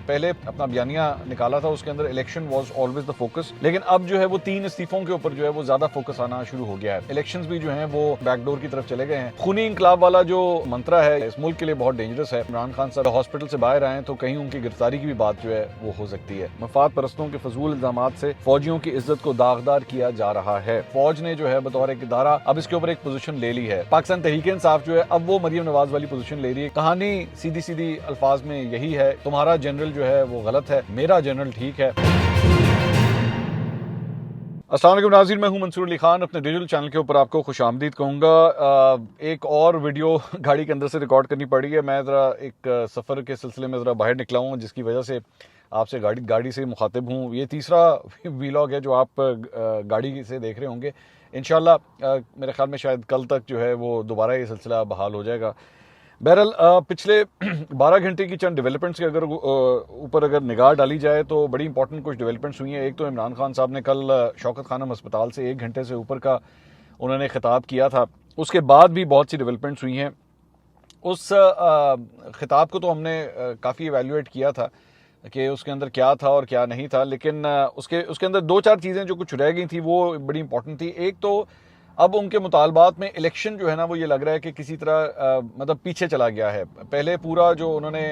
पहले अपना बयानिया निकाला था, उसके अंदर election was always the focus, लेकिन अब जो है वो 3 इस्तीफों के ऊपर जो है वो ज्यादा फोकस आना शुरू हो गया है। इलेक्शंस भी जो हैं वो बैकडोर की तरफ चले गए हैं। खूनी इंकलाब वाला जो मंत्रा है इस मुल्क के लिए बहुत डेंजरस है। इमरान खान साहब हॉस्पिटल से बाहर आए तो कहीं उनकी गिरफ्तारी की भी बात जो है वो हो सकती है। मफाद परस्तों के फजूल इल्जामात से फौजियों की इज्जत को दागदार किया जा रहा है। फौज ने जो है बतौर एक इदारा अब इसके ऊपर एक पोजीशन ले ली है। पाकिस्तान तहरीक इंसाफ जो है अब वो मरियम नवाज वाली पोजीशन ले रही है। कहानी सीधी सीधी अल्फाज में यही है, तुम्हारा जनरल जो है वो गलत है, मेरा जनरल ठीक है। अस्सलाम वालेकुम नाज़रीन, मैं हूं मंसूर अली खान। अपने डिजिटल चैनल के ऊपर आपको खुशामदीद कहूँगा। एक और वीडियो गाड़ी के अंदर से रिकॉर्ड करनी पड़ी है। मैं ज़रा एक सफ़र के सिलसिले में ज़रा बाहर निकला हूँ, जिसकी वजह से आपसे गाड़ी से मुखातिब हूँ। ये तीसरा वीलॉग है जो आप गाड़ी से देख रहे होंगे। इंशाल्लाह मेरे ख्याल में शायद कल तक जो है वो दोबारा ये सिलसिला बहाल हो जाएगा। बहरहाल पिछले 12 घंटे की चंद डेवलपमेंट्स के ऊपर अगर निगाह डाली जाए तो बड़ी इंपॉर्टेंट कुछ डेवलपमेंट्स हुई हैं। एक तो इमरान खान साहब ने कल शौकत खानम अस्पताल से 1 घंटे से ऊपर का उन्होंने खिताब किया था। उसके बाद भी बहुत सी डेवलपमेंट्स हुई हैं। उस खिताब को तो हमने काफ़ी एवेल्यूएट किया था कि उसके अंदर क्या था और क्या नहीं था, लेकिन उसके अंदर 2-4 चीज़ें जो कुछ रह गई थी वो बड़ी इंपॉर्टेंट थी। एक तो अब उनके मुतालबात में इलेक्शन जो है ना वो ये लग रहा है कि किसी तरह मतलब पीछे चला गया है। पहले पूरा जो उन्होंने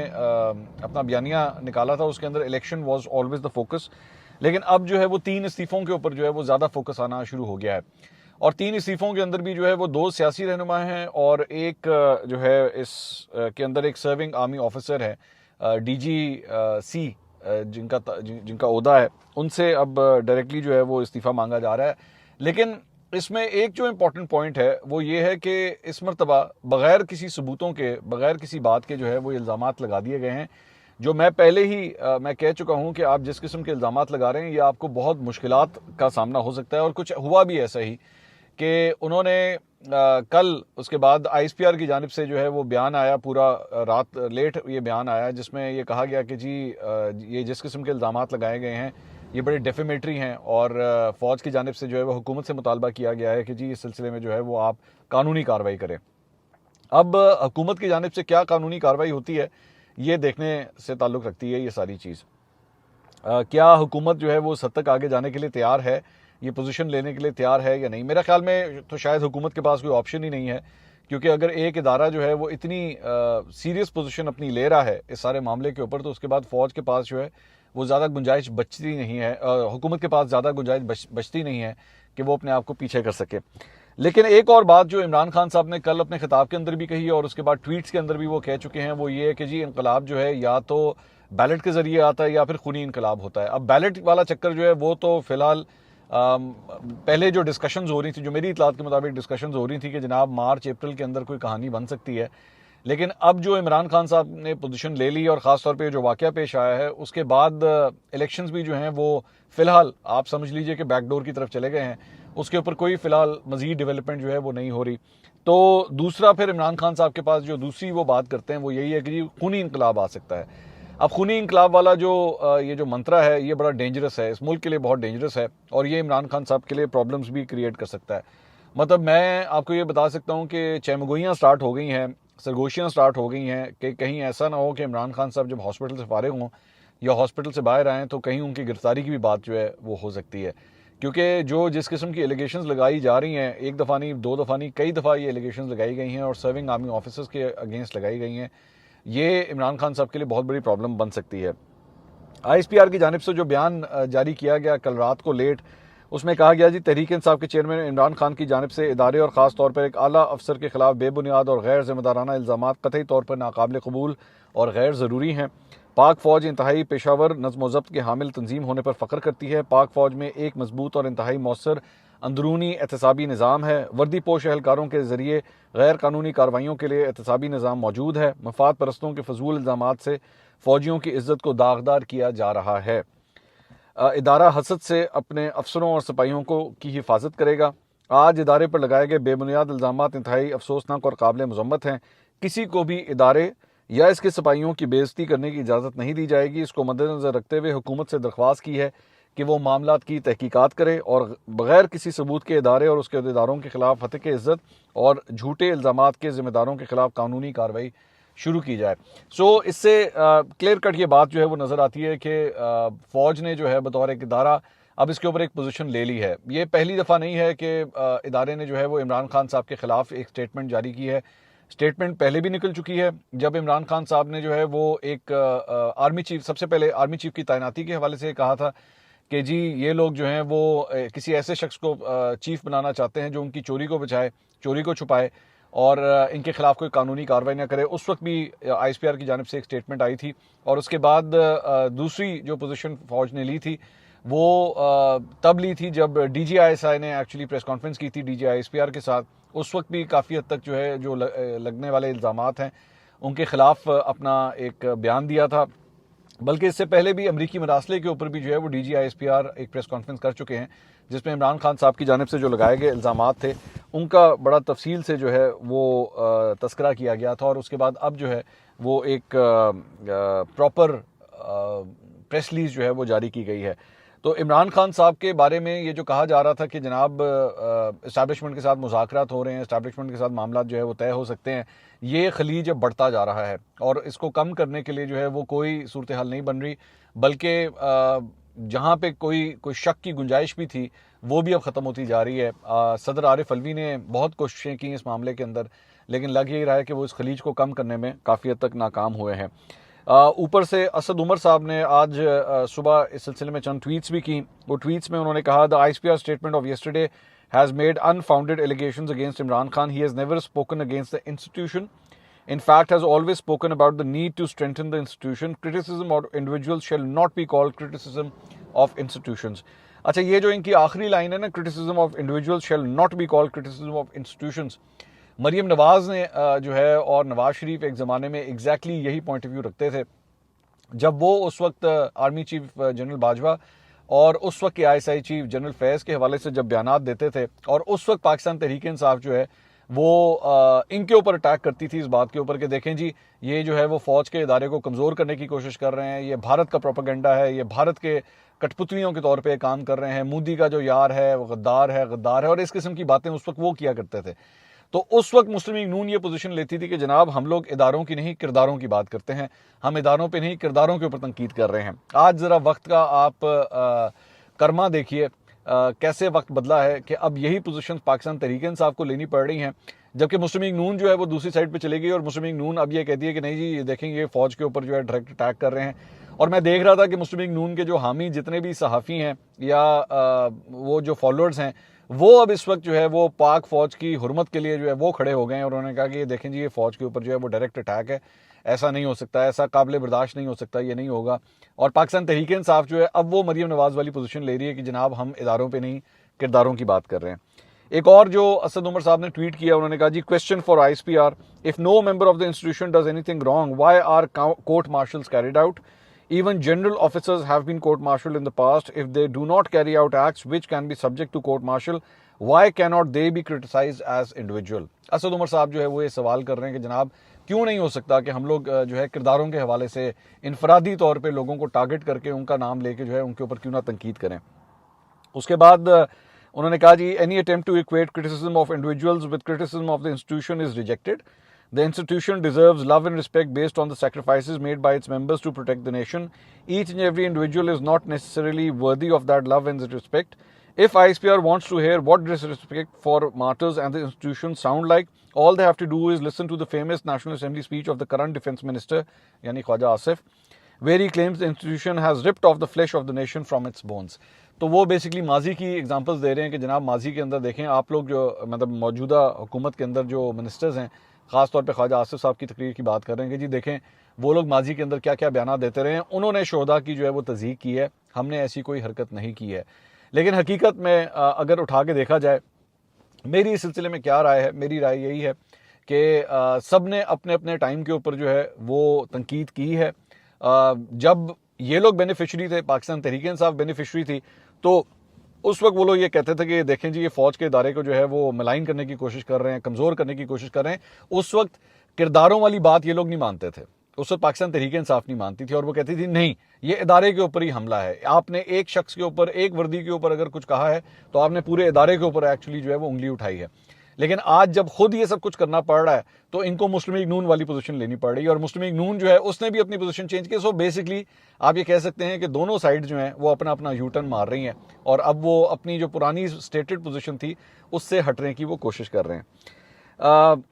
अपना बयानिया निकाला था उसके अंदर election was always the focus, लेकिन अब जो है वो 3 इस्तीफों के ऊपर जो है वो ज़्यादा फोकस आना शुरू हो गया है। और 3 इस्तीफों के अंदर भी जो है वो 2 सियासी रहनुमा हैं और एक जो है इस के अंदर एक सर्विंग आर्मी ऑफिसर है, DGC जिनका ओहदा है, उनसे अब डायरेक्टली जो है वो इस्तीफ़ा मांगा जा रहा है। लेकिन इसमें एक जो इम्पोर्टेंट पॉइंट है वो ये है कि इस मरतबा बग़ैर किसी सबूतों के, बग़ैर किसी बात के जो है वो इल्ज़ामात लगा दिए गए हैं, जो मैं पहले ही मैं कह चुका हूं कि आप जिस किस्म के इल्ज़ामात लगा रहे हैं ये आपको बहुत मुश्किलात का सामना हो सकता है। और कुछ हुआ भी ऐसा ही कि उन्होंने कल उसके बाद ISPR की जानिब से जो है वो बयान आया, पूरा रात लेट ये बयान आया, जिसमें ये कहा गया कि जी ये जिस किस्म के इल्ज़ामात लगाए गए हैं ये बड़े डेफेमेटरी हैं और फ़ौज की जानिब से जो है वो हुकूमत से मुतालबा किया गया है कि जी इस सिलसिले में जो है वो आप कानूनी कार्रवाई करें। अब हुकूमत की जानिब से क्या कानूनी कार्रवाई होती है ये देखने से ताल्लुक़ रखती है ये सारी चीज़। क्या हुकूमत जो है वो सद तक आगे जाने के लिए तैयार है, ये पोजीशन लेने के लिए तैयार है या नहीं। मेरा ख्याल में तो शायद हुकूमत के पास कोई ऑप्शन ही नहीं है, क्योंकि अगर एक इदारा जो है वो इतनी सीरियस पोजीशन अपनी ले रहा है इस सारे मामले के ऊपर, तो उसके बाद फ़ौज के पास जो है वो ज़्यादा गुंजाइश बचती नहीं है, हुकूमत के पास ज़्यादा गुंजाइश बचती नहीं है कि वो अपने आप को पीछे कर सके। लेकिन एक और बात जो इमरान खान साहब ने कल अपने खिताब के अंदर भी कही और उसके बाद ट्वीट्स के अंदर भी वो कह चुके हैं, वो ये है कि जी इनकलाब जो है या तो बैलेट के ज़रिए आता है या फिर खूनी इनकलाब होता है। अब बैलेट वाला चक्कर जो है वो तो फ़िलहाल पहले जो डिस्कशंस हो रही थी, जो मेरी इतलात के मुताबिक डिस्कशंस हो रही थी कि जनाब मार्च अप्रैल के अंदर कोई कहानी बन सकती है, लेकिन अब जो इमरान खान साहब ने पोजीशन ले ली और ख़ास तौर पे जो वाक़या पेश आया है उसके बाद इलेक्शंस भी जो हैं वो फ़िलहाल आप समझ लीजिए कि बैकडोर की तरफ चले गए हैं। उसके ऊपर कोई फ़िलहाल मज़ीद डेवलपमेंट जो है वो नहीं हो रही। तो दूसरा फिर इमरान खान साहब के पास जो दूसरी वो बात करते हैं वो यही है कि जी खूनी इनकलाब आ सकता है। अब खूनी इनकलाब वाला जो ये जो मंत्रा है ये बड़ा डेंजरस है, इस मुल्क के लिए बहुत डेंजरस है और ये इमरान खान साहब के लिए प्रॉब्लम्स भी क्रिएट कर सकता है। मतलब मैं आपको ये बता सकता हूँ कि चहमगोइयाँ स्टार्ट हो गई हैं, सरगोशियाँ स्टार्ट हो गई हैं कि कहीं ऐसा ना हो कि इमरान खान साहब जब हॉस्पिटल से फारिग हों या हॉस्पिटल से बाहर आएँ तो कहीं उनकी गिरफ्तारी की भी बात जो है वो हो सकती है। क्योंकि जो जिस किस्म की एलिगेशंस लगाई जा रही हैं, एक दफ़ा नहीं, 2 दफ़ा नहीं, कई दफ़ा ये एलिगेशंस लगाई गई हैं और सर्विंग आर्मी ऑफिसर्स के अगेंस्ट लगाई गई हैं, ये इमरान खान साहब के लिए बहुत बड़ी प्रॉब्लम बन सकती है। ISPR की जानिब से जो बयान जारी किया गया कल रात को लेट, उसमें कहा गया जी तहरीक इंसाफ के चेयरमैन इमरान खान की जानिब से इदारे और ख़ास तौर पर एक आला अफसर के खिलाफ बेबुनियाद और गैर जिम्मेदाराना इल्ज़ामात कतई तौर पर नाकाबिल कबूल और गैर ज़रूरी हैं। पाक फ़ौज इंतहाई पेशावर नज़्म व ज़ब्त के हामिल तंजीम होने पर फ़ख्र करती है। पाक फ़ौज में एक मजबूत और इंतहाई मौसर अंदरूनी एहतसाबी निज़ाम है। वर्दी पोश एहलकारों के ज़रिए गैर कानूनी कार्रवाइयों के लिए एहतसाबी निज़ाम मौजूद है। मफाद परस्तों के फजूल इल्ज़ामात से फ़ौजियों की इज़्ज़त को दागदार किया जा रहा है। इदारा हसद से अपने अफसरों और सिपाहियों की हिफाजत करेगा। आज इदारे पर लगाए गए बेबुनियाद इल्ज़ामात इंतहाई अफसोसनाक और काबिल मज़म्मत हैं। किसी को भी इदारे या इसके सिपाहियों की बेइज्जती करने की इजाज़त नहीं दी जाएगी। इसको मद्देनज़र रखते हुए हुकूमत से दरख्वास्त की है कि वो मामलात की तहकीकात करे और बग़ैर किसी सबूत के इदारे और उसके अहदेदारों के खिलाफ हत्के इज़्ज़त और झूठे इल्ज़ामात के ज़िम्मेदारों के खिलाफ कानूनी कार्रवाई शुरू की जाए। सो इससे क्लियर कट ये बात जो है वो नज़र आती है कि फ़ौज ने जो है बतौर एक इदारा अब इसके ऊपर एक पोजीशन ले ली है। ये पहली दफ़ा नहीं है कि इदारे ने जो है वो इमरान खान साहब के ख़िलाफ़ एक स्टेटमेंट जारी की है। स्टेटमेंट पहले भी निकल चुकी है, जब इमरान खान साहब ने जो है वो एक आर्मी चीफ, सबसे पहले आर्मी चीफ की तैनाती के हवाले से कहा था कि जी ये लोग जो हैं वो किसी ऐसे शख्स को चीफ बनाना चाहते हैं जो उनकी चोरी को बचाए, चोरी को छुपाए और इनके खिलाफ कोई कानूनी कार्रवाई ना करे। उस वक्त भी ISPR की जानिब से एक स्टेटमेंट आई थी और उसके बाद दूसरी जो पोजीशन फौज ने ली थी वो तब ली थी जब DGISI ने एक्चुअली प्रेस कॉन्फ्रेंस की थी DGISPR के साथ। उस वक्त भी काफ़ी हद तक जो है जो लगने वाले इल्ज़ामात हैं उनके खिलाफ अपना एक बयान दिया था। बल्कि इससे पहले भी अमरीकी मरासले के ऊपर भी जो है वो DGISPR एक प्रेस कॉन्फ्रेंस कर चुके हैं जिसमें इमरान खान साहब की जानिब से जो लगाए गए इल्ज़ामात थे उनका बड़ा तफसील से जो है वो तस्करा किया गया था और उसके बाद अब जो है वो एक प्रॉपर प्रेस रिलीज जो है वो जारी की गई है। तो इमरान खान साहब के बारे में ये जो कहा जा रहा था कि जनाब इस्टेब्लिशमेंट के साथ मुज़ाकरात हो रहे हैं, इस्टेब्लिशमेंट के साथ मामला जो है वो तय हो सकते हैं, ये खलीज अब बढ़ता जा रहा है और इसको कम करने के लिए जो है वो कोई सूरत हाल नहीं बन रही, बल्कि जहाँ पे कोई शक की गुंजाइश भी थी वो भी अब ख़त्म होती जा रही है। सदर आरिफ अलवी ने बहुत कोशिशें की इस मामले के अंदर, लेकिन लग यही रहा है कि वो इस खलीज को कम करने में काफ़ी हद तक नाकाम हुए हैं। ऊपर से असद उमर साहब ने आज सुबह इस सिलसिले में चंद ट्वीट्स भी की। वो ट्वीट्स में उन्होंने कहा, the ISPR statement of yesterday has made unfounded allegations against Imran Khan. He has never spoken against the institution, in fact has always spoken about the need to strengthen the institution. Criticism of individuals shall not be called criticism of institutions. अच्छा, ये जो इनकी आखिरी line है ना, criticism of individuals shall not be called criticism of institutions, Maryam Nawaz ने जो है और नवाज शरीफ एक ज़माने में एग्जैक्टली यही पॉइंट ऑफ व्यू रखते थे जब वो उस वक्त आर्मी चीफ जनरल बाजवा और उस वक्त के ISI चीफ जनरल फैज़ के हवाले से जब बयानात देते थे और उस वक्त पाकिस्तान तहरीक इंसाफ जो है वो इनके ऊपर अटैक करती थी इस बात के ऊपर कि देखें जी ये जो है वो फ़ौज के इदारे को कमज़ोर करने की कोशिश कर रहे हैं, ये भारत का प्रोपेगेंडा है, ये भारत के कठपुतलियों के तौर पे काम कर रहे हैं, मोदी का जो यार है वो गद्दार है और इस किस्म की बातें उस वक्त वो किया करते थे। तो उस वक्त मुस्लिम लीग नून ये पोजीशन लेती थी कि जनाब हम लोग इदारों की नहीं किरदारों की बात करते हैं, हम इदारों पे नहीं किरदारों के ऊपर तनकीद कर रहे हैं। आज ज़रा वक्त का आप कर्मा देखिए कैसे वक्त बदला है कि अब यही पोजीशन पाकिस्तान तहरीक इंसाफ को लेनी पड़ रही हैं, जबकि मुस्लिम लीग नून जो है वो दूसरी साइड पे चली गई और मुस्लिम लीग नून अब ये कहती है कि नहीं जी देखेंगे ये फ़ौज के ऊपर जो है डायरेक्ट अटैक कर रहे हैं। और मैं देख रहा था कि मुस्लिम लीग नून के जो हामी जितने भी सहाफ़ी हैं या वो जो फॉलोअर्स हैं वो अब इस वक्त जो है वो पाक फ़ौज की हुर्मत के लिए जो है वो खड़े हो गए हैं और उन्होंने कहा कि ये देखें जी ये फ़ौज के ऊपर जो है वो डायरेक्ट अटैक है, ऐसा नहीं हो सकता, ऐसा काबिल बर्दाश्त नहीं हो सकता, ये नहीं होगा। और पाकिस्तान तहरीक इंसाफ जो है अब वो मरीम नवाज़ वाली पोजीशन ले रही है कि जनाब हम इदारों पे नहीं किरदारों की बात कर रहे हैं। एक और जो असद उमर साहब ने ट्वीट किया, उन्होंने कहा जी question for ISPR, if no member of the institution does anything wrong why are court martials carried out? Even general officers have been court-martialed in the past. If they do not carry out acts which can be subject to court-martial, why cannot they be criticized as individual? Asad Umar साहब जो है वो ये सवाल कर रहे हैं कि जनाब क्यों नहीं हो सकता कि हम लोग जो है किरदारों के हवाले से इनफरादी तौर पे लोगों को टारगेट करके उनका नाम लेके जो है उनके ऊपर क्यों ना तनकीद करें। उसके बाद उन्होंने कहा जी any attempt to equate criticism of individuals with criticism of the institution is rejected. The institution deserves love and respect based on the sacrifices made by its members to protect the nation. Each and every individual is not necessarily worthy of that love and respect. If ISPR wants to hear what disrespect for martyrs and the institution sound like, all they have to do is listen to the famous National Assembly speech of the current Defence Minister, Yani Khwaja Asif, where he claims the institution has ripped off the flesh of the nation from its bones. तो वो basically माजी की examples दे रहे हैं कि जनाब माजी के अंदर देखें आप लोग जो मतलब मौजूदा हुकूमत के अंदर जो मिनिस्टर्स हैं, ख़ास तौर पे ख्वाजा आसिफ साहब की तकरीर की बात कर रहे हैं कि जी देखें वो लोग माजी के अंदर क्या क्या बयान देते रहे हैं, उन्होंने शोहदा की जो है वो तज़हीक की है, हमने ऐसी कोई हरकत नहीं की है। लेकिन हकीकत में अगर उठा के देखा जाए मेरी इस सिलसिले में क्या राय है, मेरी राय यही है कि सब ने अपने अपने टाइम के ऊपर जो है वो तनकीद की है। जब ये लोग बेनिफिशरी थे, पाकिस्तान तहरीक इंसाफ बेनिफिशरी थी, तो उस वक्त वो लोग ये कहते थे कि देखें जी ये फ़ौज के इदारे को जो है वो मलाइन करने की कोशिश कर रहे हैं, कमज़ोर करने की कोशिश कर रहे हैं। उस वक्त किरदारों वाली बात ये लोग नहीं मानते थे, उस वक्त पाकिस्तान तहरीक इंसाफ नहीं मानती थी और वो कहती थी नहीं ये इदारे के ऊपर ही हमला है, आपने एक शख्स के ऊपर एक वर्दी के ऊपर अगर कुछ कहा है तो आपने पूरे इदारे के ऊपर एक्चुअली जो है वो उंगली उठाई है। लेकिन आज जब खुद ये सब कुछ करना पड़ रहा है तो इनको मुस्लिम लीग नून वाली पोजीशन लेनी पड़ रही है, और मुस्लिम लीग नून जो है उसने भी अपनी पोजीशन चेंज की। सो बेसिकली आप ये कह सकते हैं कि दोनों साइड जो हैं वो अपना अपना यू टर्न मार रही हैं, और अब वो अपनी जो पुरानी स्टेटेड पोजीशन थी उससे हटने की वो कोशिश कर रहे हैं।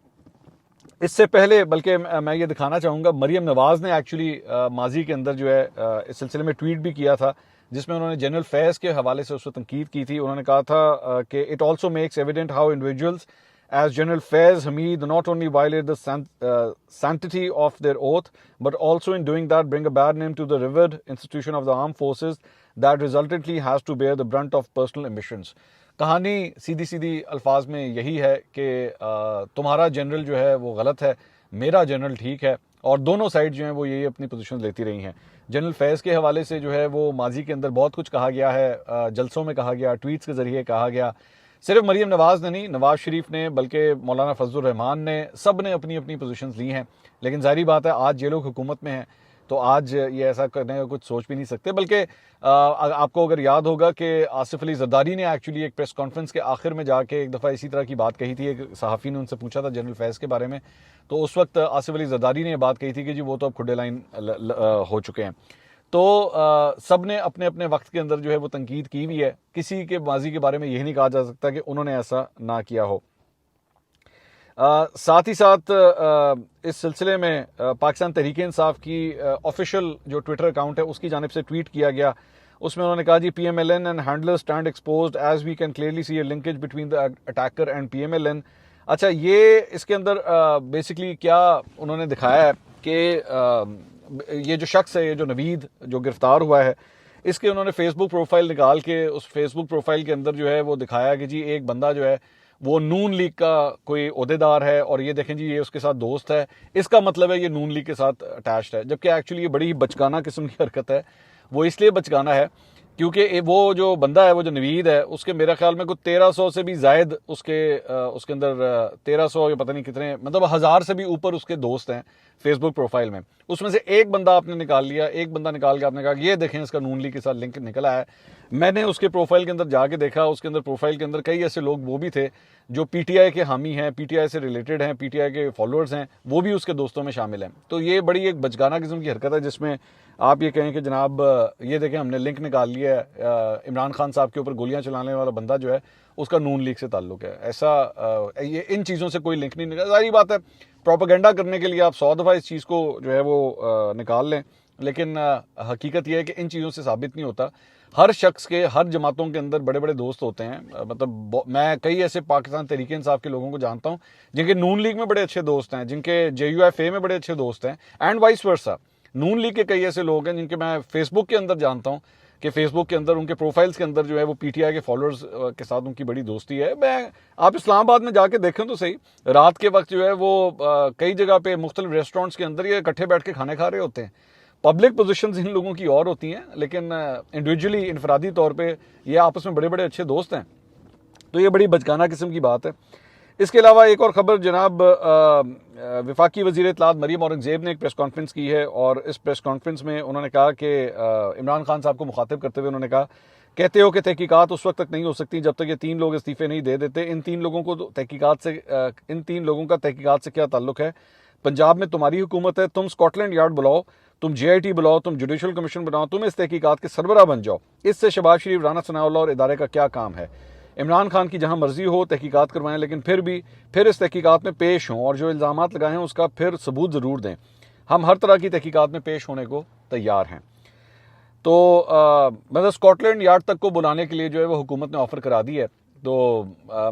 इससे पहले बल्कि मैं ये दिखाना चाहूँगा, मरीम नवाज़ ने एक्चुअली माजी के अंदर जो है इस सिलसिले में ट्वीट भी किया था, जिसमें उन्होंने जनरल फैज़ के हवाले से उसको तनकीद की थी। उन्होंने कहा था कि it also makes evident how individuals as General Faiz Hamid not only violate the sanctity of their oath but also in doing that bring a bad name to the revered institution of the arm forces that resultantly has to bear the brunt of personal ambitions. कहानी सीधी सीधी अल्फाज में यही है कि तुम्हारा general जो है वो गलत है, मेरा जनरल ठीक है, और दोनों साइड जो हैं वो यही अपनी पोजीशन लेती रही हैं। जनरल फैज़ के हवाले से जो है वो माजी के अंदर बहुत कुछ कहा गया है, जलसों में कहा गया, ट्वीट्स के ज़रिए कहा गया। सिर्फ मरीम नवाज़ ने नहीं, नवाज़ शरीफ ने, बल्कि मौलाना फजलुर रहमान ने, सब ने अपनी अपनी पोजीशंस ली हैं। लेकिन जाहिर बात है आज ये लोग हुकूमत में हैं तो आज ये ऐसा करने का कुछ सोच भी नहीं सकते। बल्कि आपको अगर याद होगा कि आसिफ अली जरदारी ने एक्चुअली एक प्रेस कॉन्फ्रेंस के आखिर में जाके एक दफ़ा इसी तरह की बात कही थी। एक सहाफ़ी ने उनसे पूछा था जनरल फैज़ के बारे में, तो उस वक्त आसिफ अली जरदारी ने ये बात कही थी कि जी वो तो अब खुडे लाइन हो चुके हैं। तो सब ने अपने अपने वक्त के अंदर जो है वो तनकीद की हुई है। किसी के माजी के बारे में यही नहीं कहा जा सकता कि उन्होंने ऐसा ना किया हो। साथ ही साथ इस सिलसिले में पाकिस्तान तहरीक इंसाफ की ऑफिशियल जो ट्विटर अकाउंट है उसकी जानिब से ट्वीट किया गया। उसमें उन्होंने कहा जी PMLN and handler stand exposed as we can clearly see a linkage between the attacker and PMLN। अच्छा, ये इसके अंदर बेसिकली क्या उन्होंने दिखाया है कि ये जो शख्स है, ये जो नवीद जो गिरफ्तार हुआ है, इसके उन्होंने फेसबुक प्रोफाइल निकाल के उस फेसबुक प्रोफाइल के अंदर जो है वो दिखाया कि जी एक बंदा जो है वो नून लीग का कोई ओहदेदार है, और ये देखें जी ये उसके साथ दोस्त है, इसका मतलब है ये नून लीग के साथ अटैच्ड है। जबकि एक्चुअली ये बड़ी ही बचकाना किस्म की हरकत है। वो इसलिए बचकाना है क्योंकि वो जो बंदा है, वो जो नवीद है, उसके मेरे ख्याल में कुछ 1300 से भी जायद उसके अंदर 1300 या पता नहीं कितने, मतलब 1000 से भी ऊपर उसके दोस्त हैं फेसबुक प्रोफाइल में। उसमें से एक बंदा आपने निकाल लिया, एक बंदा निकाल के आपने कहा ये देखें इसका नून लीग के साथ लिंक निकला है। मैंने उसके प्रोफाइल के अंदर जाके देखा, उसके अंदर प्रोफाइल के अंदर कई ऐसे लोग वो भी थे जो PTI के हामी हैं, PTI से रिलेटेड हैं, PTI के फॉलोअर्स हैं, वो भी उसके दोस्तों में शामिल हैं। तो ये बड़ी एक बचकाना किस्म की हरकत है जिसमें आप ये कहें कि जनाब ये देखें हमने लिंक निकाल लिया है, इमरान खान साहब के ऊपर गोलियां चलाने वाला बंदा जो है उसका नून लीग से ताल्लुक है। ऐसा ये इन चीज़ों से कोई लिंक नहीं निकला। सारी बात है, प्रोपेगेंडा करने के लिए आप 100 दफ़ा इस चीज़ को जो है वो निकाल लें, लेकिन हकीकत यह है कि इन चीज़ों से साबित नहीं होता। हर शख्स के, हर जमातों के अंदर बड़े बड़े दोस्त होते हैं। मतलब मैं कई ऐसे पाकिस्तान तहरीक इंसाफ के लोगों को जानता हूँ जिनके नून लीग में बड़े अच्छे दोस्त हैं, जिनके JUFA में बड़े अच्छे दोस्त हैं, and vice versa. Noon league के कई ऐसे लोग हैं जिनके मैं फेसबुक के अंदर जानता हूँ कि फेसबुक के अंदर उनके प्रोफाइल्स के अंदर जो है वो PTI के फॉलोअर्स के साथ उनकी बड़ी दोस्ती है। मैं आप इस्लामाबाद में जाके देखें तो सही, रात के वक्त जो है वो कई जगह पे मुख्तलिफ रेस्टोरेंट्स के अंदर ये इकट्ठे बैठ के खाने खा रहे होते हैं। पब्लिक पोजीशंस इन लोगों की और होती हैं, लेकिन इंडिविजुअली, इनफरादी तौर पे ये आपस में बड़े बड़े अच्छे दोस्त हैं। तो ये बड़ी बचकाना किस्म की बात है। इसके अलावा एक और ख़बर, जनाब वफाकी वज़ीर इत्तलात मरीम औरंगज़ेब ने एक प्रेस कॉन्फ्रेंस की है, और इस प्रेस कॉन्फ्रेंस में उन्होंने कहा कि इमरान खान साहब को मुखातिब करते हुए उन्होंने कहा, कहते हो कि तहकीकात उस वक्त तक नहीं हो सकती जब तक ये 3 लोग इस्तीफ़े नहीं दे देते। इन 3 लोगों का तहकीकात से क्या ताल्लुक है? पंजाब में तुम्हारी हुकूमत है, तुम स्कॉटलैंड यार्ड बुलाओ, तुम JIT बुलाओ, तुम जुडिशल कमीशन बनाओ, तुम इस तहकीकात के सरबराह बन जाओ। इससे शहबाज शरीफ, राना सनाउल्लाह और इदारे का क्या काम है? इमरान खान की जहां मर्जी हो तहकीकात करवाएं, लेकिन फिर इस तहकीकात में पेश हों, और जो इल्ज़ामात लगाए हैं उसका फिर सबूत ज़रूर दें। हम हर तरह की तहकीकात में पेश होने को तैयार हैं। तो मतलब स्कॉटलैंड यार्ड तक को बुलाने के लिए जो है वो हुकूमत ने ऑफ़र करा दी है। तो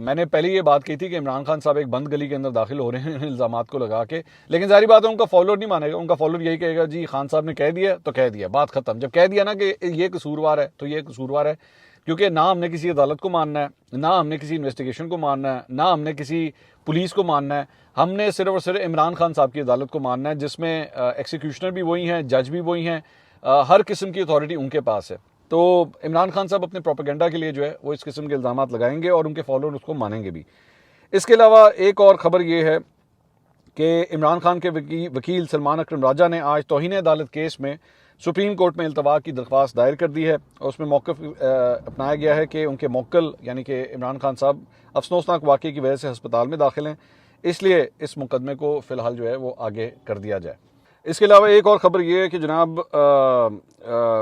मैंने पहले ये बात की थी कि इमरान खान साहब एक बंद गली के अंदर दाखिल हो रहे हैं इल्ज़ामात को लगा के, लेकिन जारी बात है उनका फॉलोअर नहीं मानेगा। उनका फॉलोअर यही कहेगा जी खान साहब ने कह दिया तो कह दिया, बात ख़त्म। जब कह दिया ना कि ये कसूरवार है तो ये कसूरवार है, क्योंकि ना हमने किसी अदालत को मानना है, ना हमने किसी इन्वेस्टिगेशन को मानना है, ना हमने किसी पुलिस को मानना है। हमने सिर्फ और सिर्फ इमरान खान साहब की अदालत को मानना है, जिसमें एक्सिक्यूशनर भी वही हैं, जज भी वही हैं, हर किस्म की अथॉरिटी उनके पास है। तो इमरान खान साहब अपने प्रोपेगेंडा के लिए जो है वो इस किस्म के इल्ज़ामात लगाएंगे और उनके फॉलोअर उसको मानेंगे भी। इसके अलावा एक और ख़बर ये है कि इमरान खान के वकील सलमान अकरम राजा ने आज तौहीन अदालत केस में सुप्रीम कोर्ट में इल्तवा की दरख्वास्त दायर कर दी है और उसमें मौक़िफ़ अपनाया गया है कि उनके मौक्किल यानी कि इमरान खान साहब अफसोसनाक वाक़े की वजह से अस्पताल में दाखिल हैं, इसलिए इस मुकदमे को फ़िलहाल जो है वो आगे कर दिया जाए। इसके अलावा एक और ख़बर ये है कि जनाब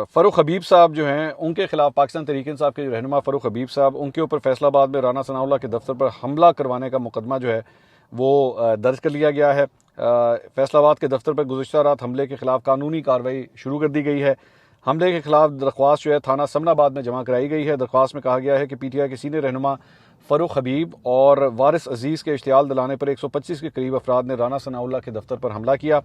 फ़ारूक हबीब साहब जो हैं उनके ख़िलाफ़ पाकिस्तान तहरीक इंसाफ के जो रहनुमा फ़ारूक हबीब साहब, उनके ऊपर फैसलाबाद में राना सनाउल्लाह के दफ्तर पर हमला करवाने का मुकदमा जो है वो दर्ज कर लिया गया है। फैसलाबाद के दफ्तर पर गुज़िश्ता रात हमले के ख़िलाफ़ कानूनी कार्रवाई शुरू कर दी गई है। हमले के ख़िलाफ़ दरख्वास्त जो है थाना समनाबाद में जमा कराई गई है। दरख्वास्त में कहा गया है कि PTI के सीनियर रहनुमा फ़ारूक हबीब और वारिस अजीज़ के इश्तियाल दिलाने पर 125 के करीब अफराद ने राना सनाउल्लाह के दफ्तर पर हमला किया।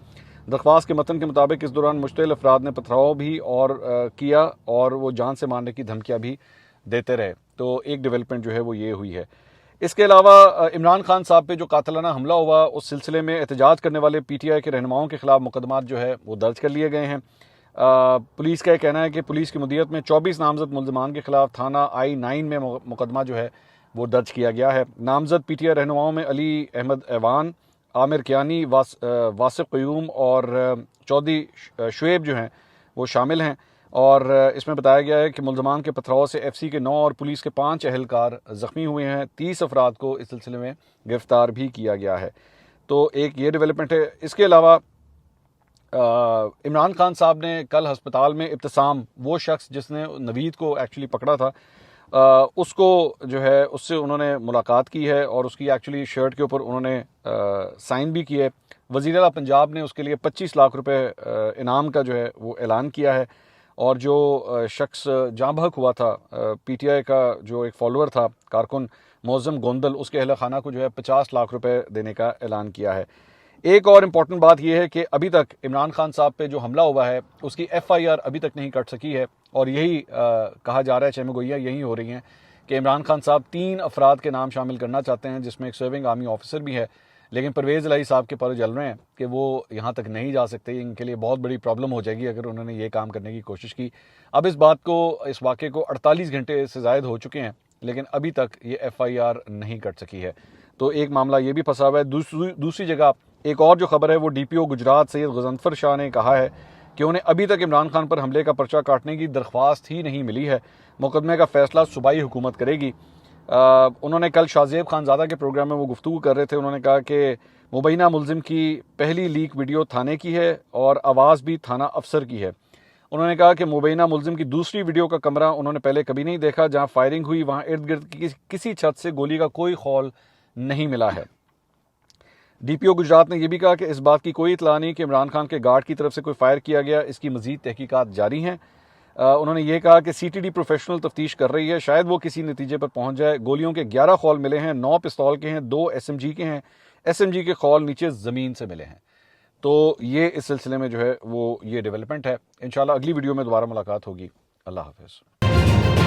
दरख्वास्त के मतन के मुताबिक इस दौरान मुश्तइल अफराद ने पथराव भी और किया और वो जान से मारने की धमकियाँ भी देते रहे। तो एक डेवलपमेंट जो है वो ये हुई है। इसके अलावा इमरान खान साहब पे जो कातलाना हमला हुआ उस सिलसिले में एहतजाज करने वाले PTI के रहनुमाओं के ख़िलाफ़ मुकदमात जो है वो दर्ज कर लिए गए हैं। पुलिस का कहना है कि पुलिस की मुदीयत में 24 नामजद मुल्ज़मान के ख़िलाफ़ थाना I-9 में मुकदमा जो है वो दर्ज किया गया है। नामजद PTI रहनुमाओं में अली अहमद ऐवान, आमिर कियानी, वासिफ़ क़यूम और चौधरी शुएब जो हैं वो शामिल हैं। और इसमें बताया गया है कि मुल्ज़मान के पथराव से FC के 9 और पुलिस के 5 अहलकार ज़ख्मी हुए हैं। 30 अफराद को इस सिलसिले में गिरफ़्तार भी किया गया है। तो एक ये डेवलपमेंट है। इसके अलावा इमरान खान साहब ने कल हस्पताल में इब्तिसाम, वो शख्स जिसने नवीद को एक्चुअली पकड़ा था, उसको जो है उससे उन्होंने मुलाकात की है और उसकी एक्चुअली शर्ट के ऊपर उन्होंने साइन भी किए। वज़ीर आला पंजाब ने उसके लिए 25 लाख रुपए इनाम का जो है वो ऐलान किया है। और जो शख्स जाँ बहक हुआ था PTI का जो एक फॉलोअर था कारकुन मौज़म गोंदल, उसके अहल खाना को जो है 50 लाख रुपए देने का ऐलान किया है। एक और इम्पॉर्टेंट बात यह है कि अभी तक इमरान खान साहब पे जो हमला हुआ है उसकी FIR अभी तक नहीं कट सकी है और यही कहा जा रहा है, चहमगोइयाँ यही हो रही हैं कि इमरान खान साहब 3 अफराद के नाम शामिल करना चाहते हैं जिसमें एक सर्विंग आर्मी ऑफिसर भी है, लेकिन परवेज़ इलाही साहब के पर जल रहे हैं कि वो यहाँ तक नहीं जा सकते। इनके लिए बहुत बड़ी प्रॉब्लम हो जाएगी अगर उन्होंने ये काम करने की कोशिश की। अब इस वाक़े को 48 घंटे से ज़ायद हो चुके हैं लेकिन अभी तक ये FIR नहीं कट सकी है। तो एक मामला ये भी फंसा हुआ है। दूसरी जगह एक और जो खबर है वो DPO गुजरात सैयद गज़नफ़र शाह ने कहा है कि उन्हें अभी तक इमरान खान पर हमले का पर्चा काटने की दरख्वास्त ही नहीं मिली है। मुकदमे का फ़ैसला सूबाई हुकूमत करेगी। उन्होंने कल शाहज़ेब खानज़ादा के प्रोग्राम में वो गुफ्तगू कर रहे थे। उन्होंने कहा कि मुबैना मुल्ज़िम की पहली लीक वीडियो थाने की है और आवाज़ भी थाना अफसर की है। उन्होंने कहा कि मुबैना मुल्ज़िम की दूसरी वीडियो का कमरा उन्होंने पहले कभी नहीं देखा। जहाँ फायरिंग हुई वहाँ इर्द गिर्द किसी छत से गोली का कोई खौल नहीं मिला है। DPO गुजरात ने यह भी कहा कि इस बात की कोई इतला नहीं कि इमरान खान के गार्ड की तरफ से कोई फायर किया गया, इसकी मज़ीद तहकीकात जारी हैं। उन्होंने ये कहा कि CTD प्रोफेशनल तफ्तीश कर रही है, शायद वो किसी नतीजे पर पहुंच जाए। गोलियों के 11 खौल मिले हैं, 9 पिस्तौल के हैं, 2 SMG के हैं। SMG के खौल नीचे ज़मीन से मिले हैं। तो ये इस सिलसिले में जो है वो ये डेवलपमेंट है। इंशाल्लाह अगली वीडियो में दोबारा मुलाकात होगी। अल्लाह हाफ़िज़।